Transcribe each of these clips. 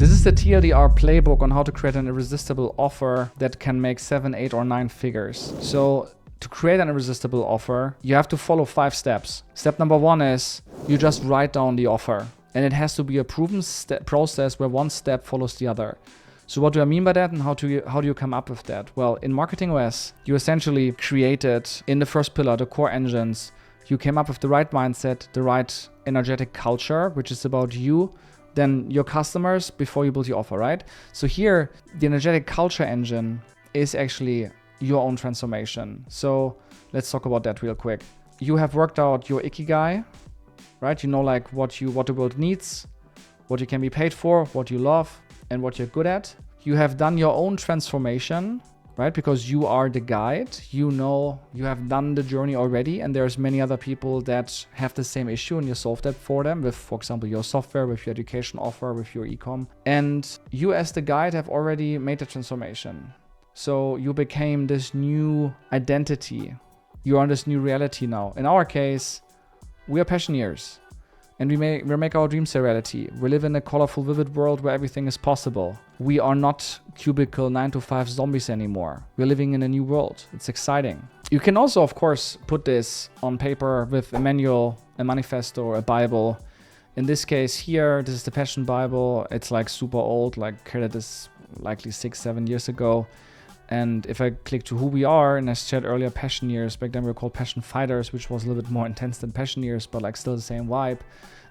This is the TLDR playbook on how to create an irresistible offer that can make 7, 8, or 9 figures. So to create an irresistible offer, you have to follow 5 steps. Step number 1 is you just write down the offer. And it has to be a proven process where one step follows the other. So what do I mean by that, and how do you come up with that? Well, in Marketing OS, you essentially created in the first pillar, the core engines, you came up with the right mindset, the right energetic culture, which is about you, then your customers before you build your offer, right? So here, the energetic culture engine is actually your own transformation. So let's talk about that real quick. You have worked out your ikigai, right? You know, like what the world needs, what you can be paid for, what you love, and what you're good at. You have done your own transformation, right? Because you are the guide. You know, you have done the journey already, and there's many other people that have the same issue, and you solve that for them with, for example, your software, with your education offer, with your e-com. And you as the guide have already made the transformation. So you became this new identity. You're on this new reality now. In our case, we are passioneers, and we make our dreams a reality. We live in a colorful, vivid world where everything is possible. We are not cubicle 9-to-5 zombies anymore. We're living in a new world. It's exciting. You can also, of course, put this on paper with a manual, a manifesto, or a Bible. In this case here, this is the Passion Bible. It's like super old, like created this likely 6-7 years ago. And if I click to who we are, and I said earlier passioneers, back then we were called passion fighters, which was a little bit more intense than passioneers, but like still the same vibe,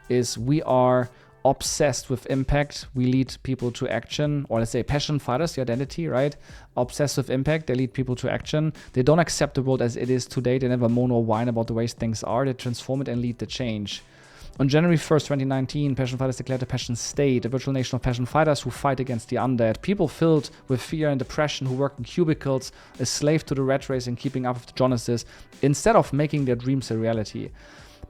is we are obsessed with impact. We lead people to action, or let's say passion fighters, the identity, right? Obsessed with impact, they lead people to action. They don't accept the world as it is today. They never moan or whine about the ways things are. They transform it and lead the change. On January 1st, 2019, Passion Fighters declared a passion state, a virtual nation of passion fighters who fight against the undead. People filled with fear and depression who work in cubicles, a slave to the rat race and keeping up with the Jonases, instead of making their dreams a reality.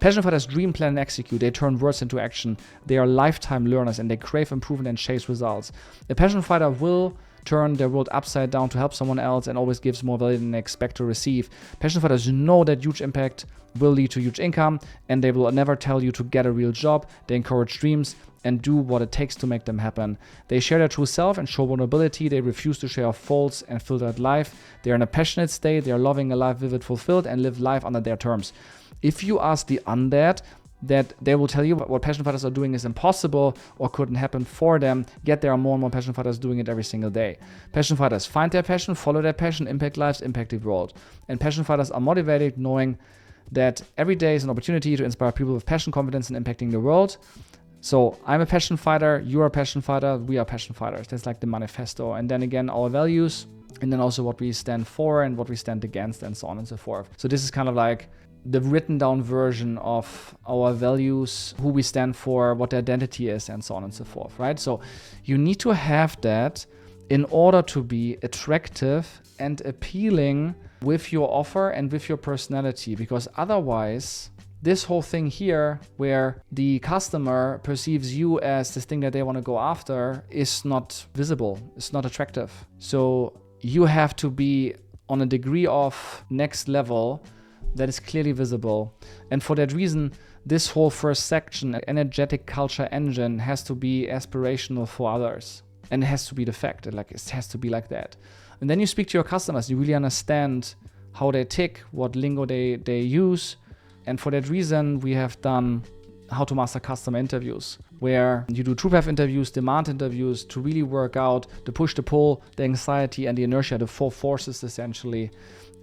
Passion fighters dream, plan, and execute. They turn words into action. They are lifetime learners, and they crave improvement and chase results. A passion fighter will turn their world upside down to help someone else and always gives more value than they expect to receive. Passion fighters know that huge impact will lead to huge income, and they will never tell you to get a real job. They encourage dreams and do what it takes to make them happen. They share their true self and show vulnerability. They refuse to share false and filtered life. They are in a passionate state. They are loving a life vivid, fulfilled, and live life under their terms. If you ask the undead, that they will tell you what passion fighters are doing is impossible or couldn't happen for them, yet there are more and more passion fighters doing it every single day. Passion fighters find their passion, follow their passion, impact lives, impact the world. And passion fighters are motivated knowing that every day is an opportunity to inspire people with passion, confidence, and impacting the world. So I'm a passion fighter, you're a passion fighter, we are passion fighters. That's like the manifesto. And then again, our values, and then also what we stand for and what we stand against, and so on and so forth. So this is kind of like the written down version of our values, who we stand for, what the identity is, and so on and so forth, right? So you need to have that in order to be attractive and appealing with your offer and with your personality, because otherwise this whole thing here where the customer perceives you as this thing that they want to go after is not visible, it's not attractive. So you have to be on a degree of next level that is clearly visible. And for that reason, this whole first section, energetic culture engine, has to be aspirational for others. And it has to be the fact, it has to be like that. And then you speak to your customers, you really understand how they tick, what lingo they use. And for that reason, we have done how to master customer interviews, where you do true path interviews, demand interviews, to really work out the push, the pull, the anxiety, and the inertia, the 4 forces essentially.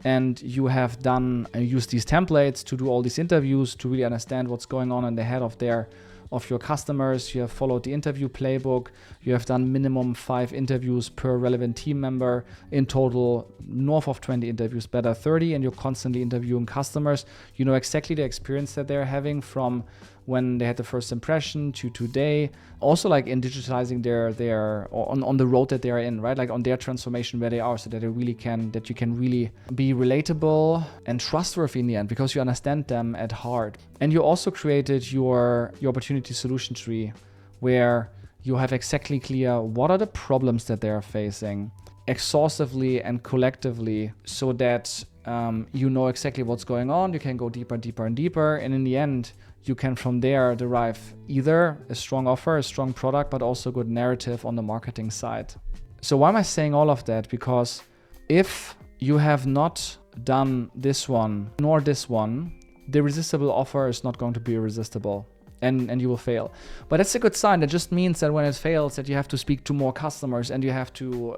And you have done and used these templates to do all these interviews to really understand what's going on in the head of your customers. You have followed the interview playbook. You have done minimum 5 interviews per relevant team member. In total, north of 20 interviews, better 30, and you're constantly interviewing customers. You know exactly the experience that they're having from when they had the first impression to today. Also, like in digitalizing their on the road that they are in, right? Like on their transformation where they are, so that you can really be relatable and trustworthy in the end, because you understand them at heart. And you also created your opportunity solution tree, where you have exactly clear what are the problems that they are facing, exhaustively and collectively so that you know exactly what's going on. You can go deeper, deeper, and deeper. And in the end, you can from there derive either a strong offer, a strong product, but also good narrative on the marketing side. So why am I saying all of that? Because if you have not done this one nor this one, the irresistible offer is not going to be irresistible. And you will fail. But that's a good sign. That just means that when it fails, that you have to speak to more customers and you have to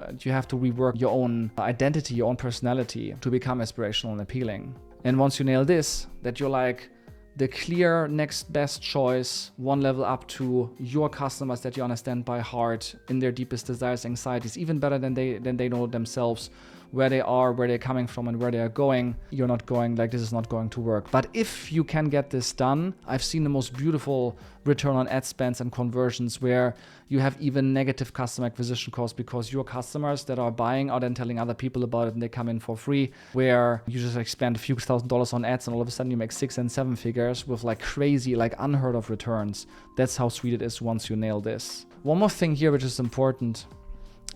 rework your own identity, your own personality to become aspirational and appealing. And once you nail this, that you're like the clear next best choice, one level up to your customers that you understand by heart in their deepest desires, anxieties, even better than they know themselves, where they are, where they're coming from, and where they are going. You're not going like, this is not going to work. But if you can get this done, I've seen the most beautiful return on ad spends and conversions where you have even negative customer acquisition costs because your customers that are buying are then telling other people about it and they come in for free, where you just like spend a few $1,000s on ads and all of a sudden you make 6 and 7 figures with like crazy, like unheard of returns. That's how sweet it is once you nail this. One more thing here, which is important,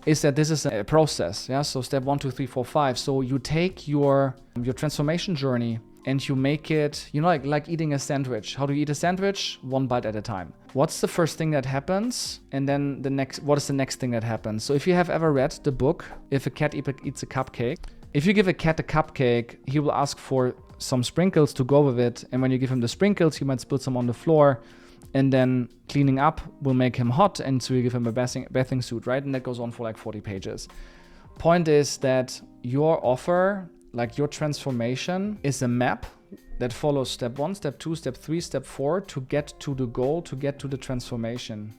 is that this is a process. Yeah. So step 1, 2, 3, 4, 5. So you take your transformation journey and you make it, you know, like eating a sandwich. How do you eat a sandwich? One bite at a time. What's the first thing that happens? And then what is the next thing that happens? So if you have ever read the book, If a Cat Eats a Cupcake, if you give a cat a cupcake, he will ask for some sprinkles to go with it. And when you give him the sprinkles, he might spill some on the floor. And then cleaning up will make him hot, and so you give him a bathing suit, right? And that goes on for like 40 pages. Point is that your offer, like your transformation, is a map that follows step 1, step 2, step 3, step 4 to get to the goal, to get to the transformation,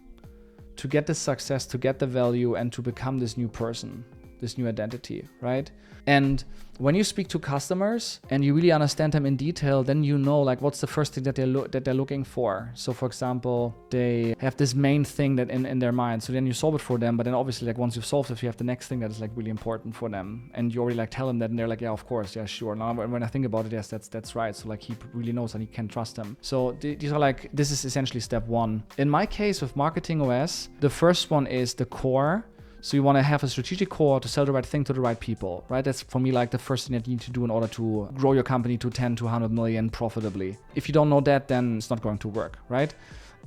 to get the success, to get the value, and to become this new person, this new identity, right? And when you speak to customers and you really understand them in detail, then you know like what's the first thing that they're looking for. So for example, they have this main thing that in their mind. So then you solve it for them, but then obviously like once you've solved it, you have the next thing that is like really important for them. And you already like tell them that and they're like, yeah, of course, yeah, sure. Now when I think about it, yes, that's right. So like he really knows and he can trust them. So these are like, this is essentially step 1. In my case with Marketing OS, the first one is the core. So you want to have a strategic core to sell the right thing to the right people, right? That's for me like the first thing that you need to do in order to grow your company to 10 to 100 million profitably. If you don't know that, then it's not going to work, right?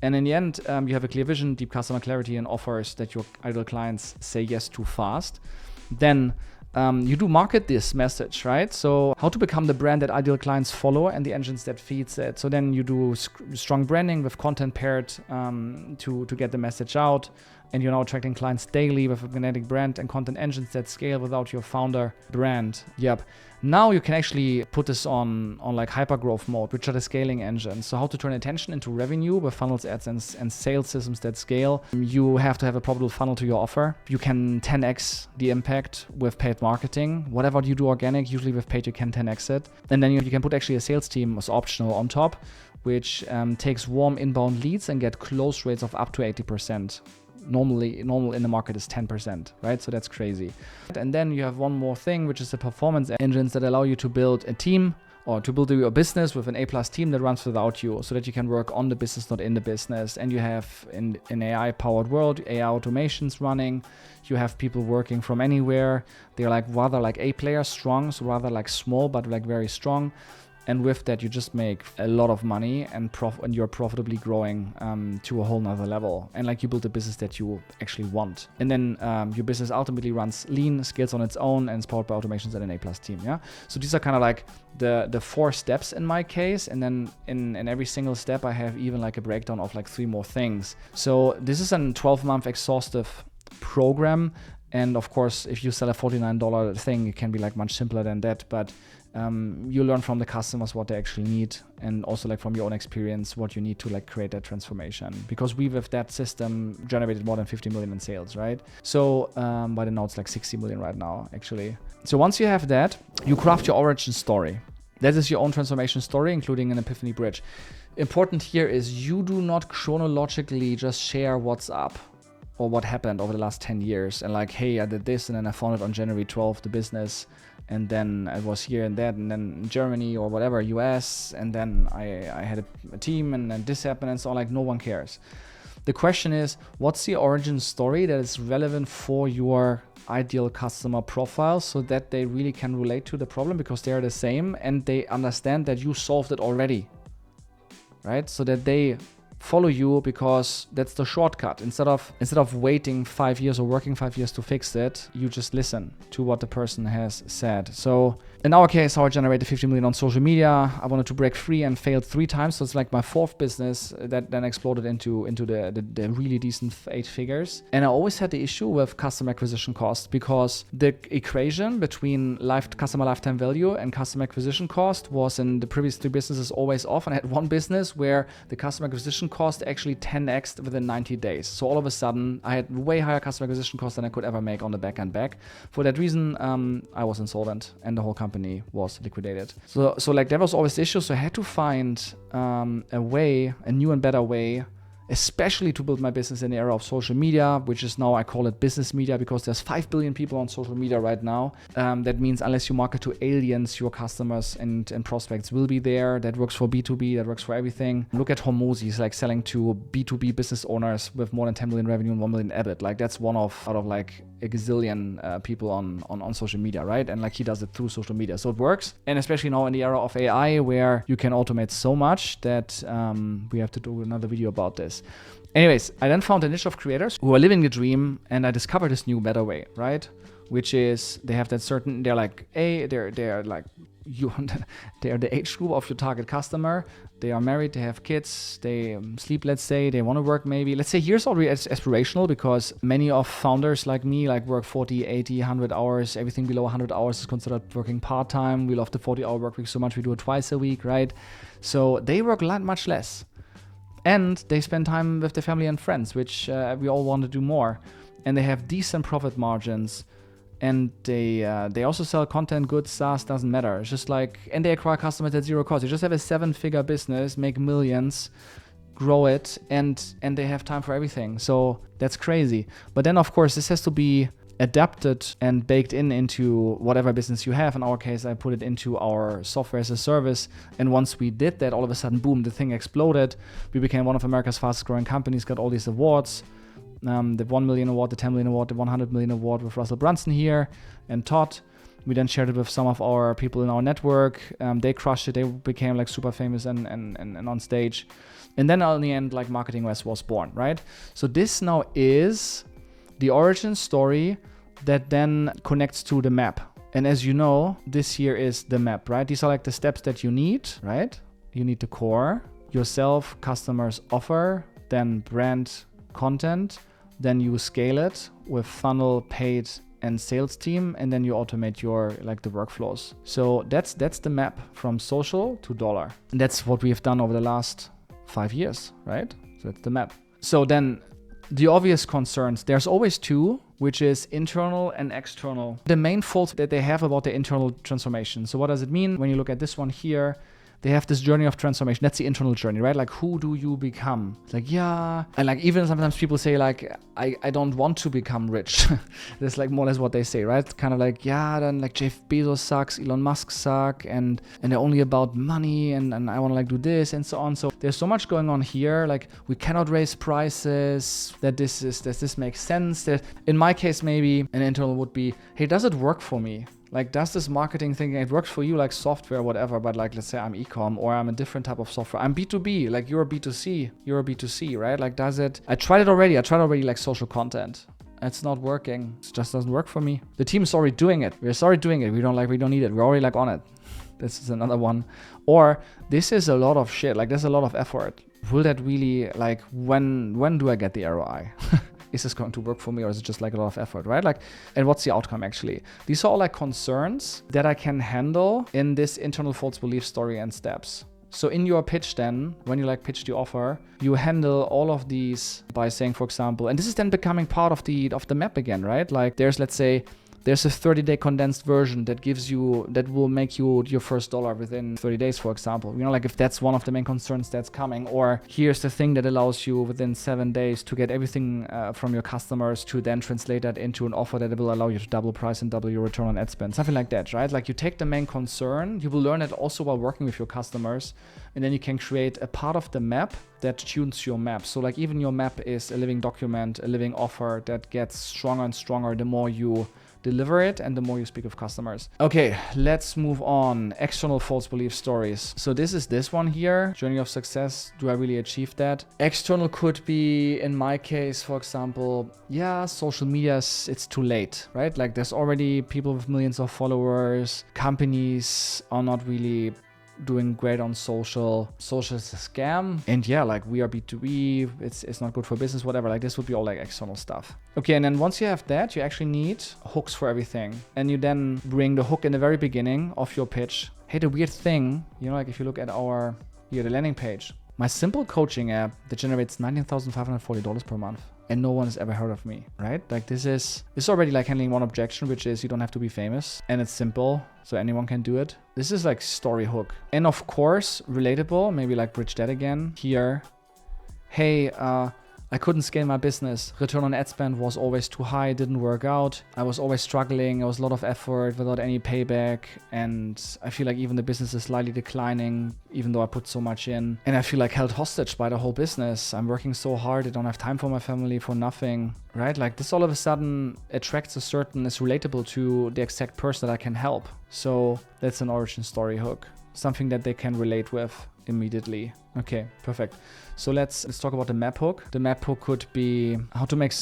And in the end, you have a clear vision, deep customer clarity, and offers that your ideal clients say yes to fast. Then you do market this message, right? So how to become the brand that ideal clients follow and the engines that feeds it. So then you do strong branding with content paired to get the message out. And you're now attracting clients daily with a magnetic brand and content engines that scale without your founder brand. Yep. Now you can actually put this on like hypergrowth mode, which are the scaling engines. So how to turn attention into revenue with funnels, ads, and sales systems that scale. You have to have a profitable funnel to your offer. You can 10x the impact with paid marketing. Whatever you do organic, usually with paid you can 10x it. And then you can put actually a sales team as optional on top, which takes warm inbound leads and get close rates of up to 80%. Normal in the market is 10%, right? So that's crazy. And then you have one more thing, which is the performance engines that allow you to build a team or to build your business with an A+ team that runs without you so that you can work on the business, not in the business. And you have in an AI powered world, AI automations running. You have people working from anywhere. They're like rather like A player strong, so rather like small, but like very strong. And with that, you just make a lot of money and you're profitably growing to a whole nother level. And like you build a business that you actually want. And then your business ultimately runs lean, scales on its own, and is powered by automations and an A+ team. Yeah. So these are kind of like the 4 steps in my case. And then in every single step, I have even like a breakdown of like 3 more things. So this is a 12-month exhaustive program. And of course, if you sell a $49 thing, it can be like much simpler than that. But you learn from the customers what they actually need, and also like from your own experience what you need to like create that transformation, because we with that system generated more than 50 million in sales, right? So by now it's like 60 million right now actually. So once you have that, you craft your origin story. That is your own transformation story, including an epiphany bridge. Important here is you do not chronologically just share what's up or what happened over the last 10 years and like, hey, I did this and then I founded on January 12th the business, and then I was here and that, and then Germany or whatever, US, and then I had a team, and then this happened, and so on. Like, no one cares. The question is, what's the origin story that is relevant for your ideal customer profile so that they really can relate to the problem because they are the same and they understand that you solved it already, right? So that they follow you because that's the shortcut. Instead of waiting 5 years or working 5 years to fix it, you just listen to what the person has said. So in our case, how I generated 50 million on social media, I wanted to break free and failed 3 times. So it's like my 4th business that then exploded into the really decent 8 figures. And I always had the issue with customer acquisition cost because the equation between customer lifetime value and customer acquisition cost was in the previous 3 businesses always off. And I had one business where the customer acquisition cost actually 10x'd within 90 days. So all of a sudden, I had way higher customer acquisition cost than I could ever make on the back. For that reason, I was insolvent and the whole company was liquidated. So like that was always the issue. So I had to find a new and better way, especially to build my business in the era of social media, which is now I call it business media because there's 5 billion people on social media right now. That means unless you market to aliens, your customers and prospects will be there. That works for B2B, that works for everything. Look at Hormozy, he's like selling to B2B business owners with more than 10 million revenue and 1 million EBIT. Like that's one out of like a gazillion people on social media, right? And like he does it through social media. So it works. And especially now in the era of AI where you can automate so much that we have to do another video about this. Anyways, I then found a niche of creators who are living the dream and I discovered this new better way, right? Which is they have that certain, they're like, they're like, they're the age group of your target customer. They are married, they have kids, they sleep, let's say, they want to work maybe. Let's say here's already aspirational because many of founders like me like work 40, 80, 100 hours. Everything below 100 hours is considered working part-time. We love the 40-hour work week so much we do it twice a week, right? So they work much less. And they spend time with their family and friends, which we all want to do more. And they have decent profit margins. And they also sell content, goods, SaaS, doesn't matter. It's just like, and they acquire customers at 0 cost. You just have a 7-figure business, make millions, grow it, and they have time for everything. So that's crazy. But then, of course, this has to be adapted and baked into whatever business you have. In our case, I put it into our software as a service. And once we did that, all of a sudden, boom, the thing exploded. We became one of America's fastest growing companies, got all these awards. The 1 million award, the 10 million award, the 100 million award with Russell Brunson here and Todd. We then shared it with some of our people in our network. They crushed it. They became like super famous and on stage. And then in the end, like Marketing West was born, right? So this now is the origin story that then connects to the map. And as you know, this here is the map, right? These are like the steps that you need, right? You need the core, yourself, customers, offer, then brand, content, then you scale it with funnel, paid, and sales team, and then you automate your like the workflows. So that's the map from social to dollar. And that's what we have done over the last 5 years, right? So that's the map. So then the obvious concerns, there's always 2, which is internal and external. The main fault that they have about the internal transformation. So what does it mean? When you look at this one here, they have this journey of transformation. That's the internal journey, right? Like, who do you become? It's like, yeah. And like, even sometimes people say like, I don't want to become rich. That's like more or less what they say, right? Kind of like, yeah, then like Jeff Bezos sucks, Elon Musk suck, and they're only about money and I want to like do this and so on. So there's so much going on here. Like, we cannot raise prices, that this makes sense. That in my case, maybe an internal would be, hey, does it work for me? Like, does this marketing thing, it works for you, like software, whatever, but like, let's say I'm e-com or I'm a different type of software. I'm B2B, like you're a B2C, right? Like, does it, I tried it already like social content. It's not working. It just doesn't work for me. The team is already doing it. We're already doing it. We don't need it. We're already like on it. This is another one. Or this is a lot of shit. Like, there's a lot of effort. Will that really, like, when do I get the ROI? Is this going to work for me, or is it just like a lot of effort, right? Like, and what's the outcome actually? These are all like concerns that I can handle in this internal false belief story and steps. So in your pitch then, when you like pitch the offer, you handle all of these by saying, for example, and this is then becoming part of the map again, right? Like, there's, let's say, there's a 30-day condensed version that will make you your first dollar within 30 days, for example. You know, like if that's one of the main concerns that's coming, or here's the thing that allows you within 7 days to get everything from your customers to then translate that into an offer that will allow you to double price and double your return on ad spend, something like that, right? Like you take the main concern, you will learn it also while working with your customers, and then you can create a part of the map that tunes your map. So like even your map is a living document, a living offer that gets stronger and stronger the more you deliver it and the more you speak with customers. Okay, let's move on. External false belief stories. So this is this one here, journey of success. Do I really achieve that? External could be, in my case, for example, yeah, social media, it's too late, right? Like there's already people with millions of followers. Companies are not really doing great on social. Social is a scam. And yeah, like we are B2B, it's not good for business, whatever. Like this would be all like external stuff. Okay, and then once you have that, you actually need hooks for everything. And you then bring the hook in the very beginning of your pitch. Hey, the weird thing, you know, like if you look at the landing page, my simple coaching app that generates $19,540 per month. And no one has ever heard of me, right? Like it's already like handling one objection, which is you don't have to be famous, and it's simple, so anyone can do it. This is like story hook. And of course, relatable, maybe like bridge that again here. Hey, I couldn't scale my business. Return on ad spend was always too high, didn't work out. I was always struggling. It was a lot of effort without any payback. And I feel like even the business is slightly declining, even though I put so much in. And I feel like held hostage by the whole business. I'm working so hard. I don't have time for my family, for nothing, right? Like this all of a sudden attracts is relatable to the exact person that I can help. So that's an origin story hook. Something that they can relate with immediately. Okay, perfect. So let's talk about the map hook. The map hook could be how to make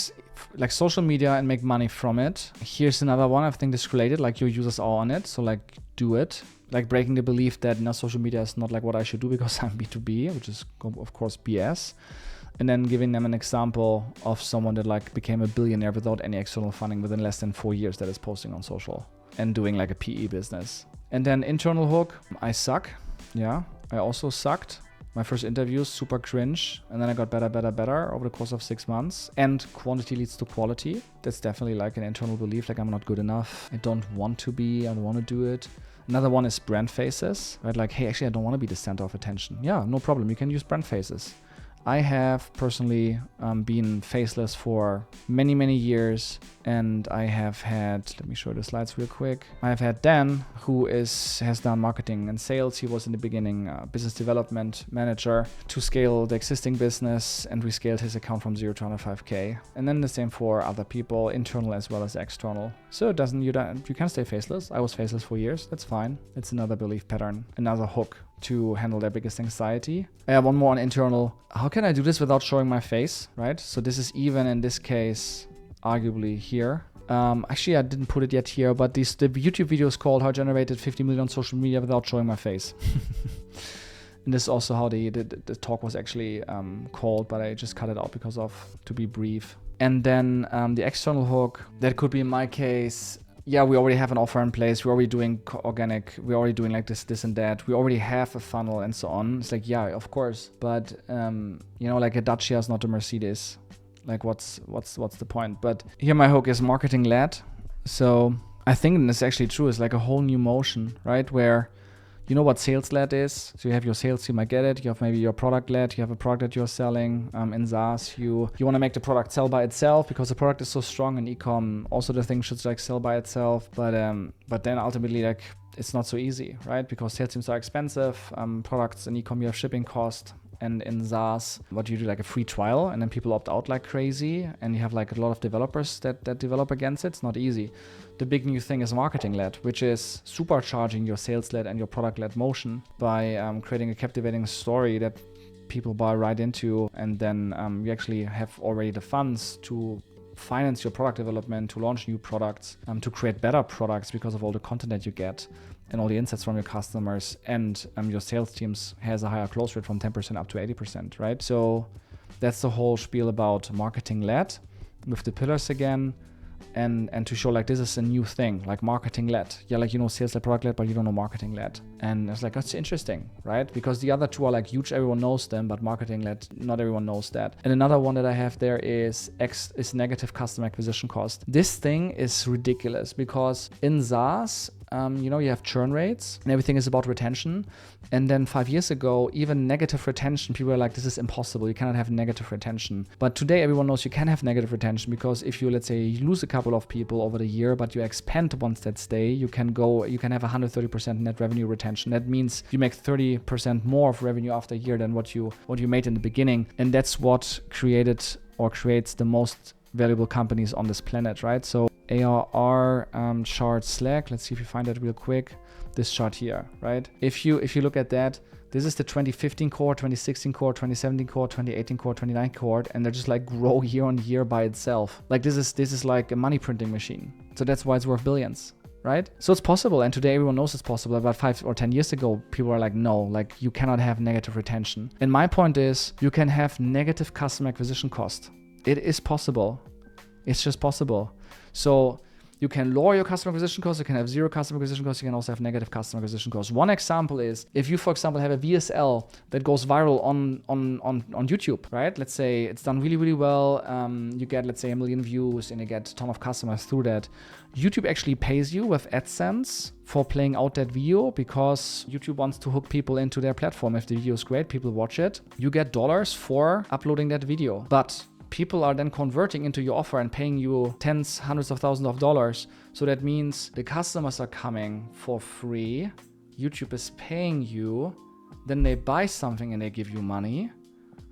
like social media and make money from it. Here's another one. I think this related, like your users are on it. So like do it. Like breaking the belief that social media is not like what I should do because I'm B2B, which is of course BS. And then giving them an example of someone that like became a billionaire without any external funding within less than 4 years that is posting on social and doing like a PE business. And then internal hook, I suck. Yeah, I also sucked. My first interview, super cringe. And then I got better over the course of 6 months. And quantity leads to quality. That's definitely like an internal belief, like I'm not good enough. I don't want to be, I don't want to do it. Another one is brand faces, right? Like, hey, actually, I don't want to be the center of attention. Yeah, no problem. You can use brand faces. I have personally been faceless for many, many years, and I have had, let me show the slides real quick. I have had Dan, who has done marketing and sales. He was in the beginning business development manager to scale the existing business, and we scaled his account from 0 to 105K. And then the same for other people, internal as well as external. So you can stay faceless. I was faceless for years. That's fine. It's another belief pattern, another hook to handle their biggest anxiety. I have one more on internal. How can I do this without showing my face, right? So this is even in this case, arguably here. Actually, I didn't put it yet here, but the YouTube video is called How I Generated 50 Million on Social Media Without Showing My Face. And this is also how the talk was actually called, but I just cut it out to be brief. And then the external hook, that could be in my case, yeah, we already have an offer in place. We're already doing organic. We're already doing like this and that. We already have a funnel and so on. It's like, yeah, of course. But, like a Dacia is not a Mercedes. Like what's the point? But here my hook is marketing led. So I think this is actually true. It's like a whole new motion, right? Where you know what sales led is. So you have your sales team, I get it. You have maybe your product led. You have a product that you're selling. In SaaS, you want to make the product sell by itself because the product is so strong. In e-com, also the thing should like sell by itself. But then ultimately like it's not so easy, right? Because sales teams are expensive. Products in e-com, you have shipping cost. And in SaaS, what you do like a free trial and then people opt out like crazy. And you have like a lot of developers that develop against it. It's not easy. The big new thing is marketing led, which is supercharging your sales led and your product led motion by creating a captivating story that people buy right into. And then you actually have already the funds to finance your product development, to launch new products, to create better products because of all the content that you get and all the insights from your customers, and your sales teams has a higher close rate from 10% up to 80%, right? So that's the whole spiel about marketing led. With the pillars again, and to show like this is a new thing, like marketing led. Yeah, like you know sales led, product led, but you don't know marketing led. And it's like, that's interesting, right? Because the other two are like huge, everyone knows them, but marketing led, not everyone knows that. And another one that I have there is negative customer acquisition cost. This thing is ridiculous because in SaaS, you know, you have churn rates and everything is about retention. And then 5 years ago, even negative retention, people were like, this is impossible. You cannot have negative retention. But today, everyone knows you can have negative retention because if you, let's say, you lose a couple of people over the year, but you expand the ones that stay, you can have 130% net revenue retention. That means you make 30% more of revenue after a year than what you made in the beginning. And that's what created or creates the most valuable companies on this planet, right? So ARR chart Slack. Let's see if you find that real quick. This chart here, right? If you look at that, this is the 2015 cohort, 2016 cohort, 2017 cohort, 2018 cohort, 2019 cohort, and they're just like grow year on year by itself. Like this is like a money printing machine. So that's why it's worth billions, right? So it's possible, and today everyone knows it's possible. About 5 or 10 years ago, people were like, no, like you cannot have negative retention. And my point is, you can have negative customer acquisition cost. It is possible. It's just possible. So you can lower your customer acquisition costs, you can have zero customer acquisition costs, you can also have negative customer acquisition costs. One example is if you, for example, have a VSL that goes viral on YouTube, right? Let's say it's done really, really well. You get, let's say, 1 million views and you get a ton of customers through that. YouTube actually pays you with AdSense for playing out that video because YouTube wants to hook people into their platform. If the video is great, people watch it. You get dollars for uploading that video. But people are then converting into your offer and paying you tens, hundreds of thousands of dollars. So that means the customers are coming for free. YouTube is paying you. Then they buy something and they give you money.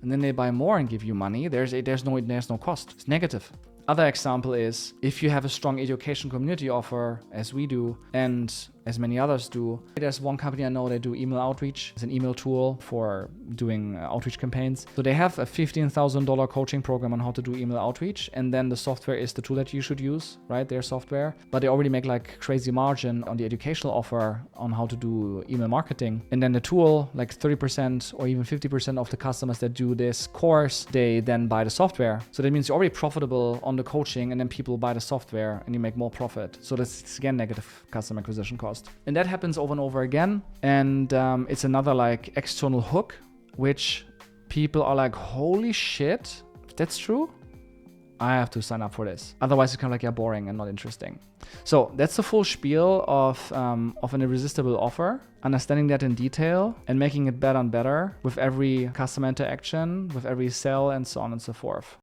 And then they buy more and give you money. There's no cost. It's negative. Other example is if you have a strong education community offer, as we do, and as many others do. There's one company I know, they do email outreach. It's an email tool for doing outreach campaigns. So they have a $15,000 coaching program on how to do email outreach. And then the software is the tool that you should use, right? Their software. But they already make like crazy margin on the educational offer on how to do email marketing. And then the tool, like 30% or even 50% of the customers that do this course, they then buy the software. So that means you're already profitable on the coaching and then people buy the software and you make more profit. So that's again negative customer acquisition cost. And that happens over and over again. And it's another like external hook, which people are like, holy shit, if that's true, I have to sign up for this. Otherwise it's kind of like, yeah, boring and not interesting. So that's the full spiel of an irresistible offer, understanding that in detail and making it better and better with every customer interaction, with every sell and so on and so forth.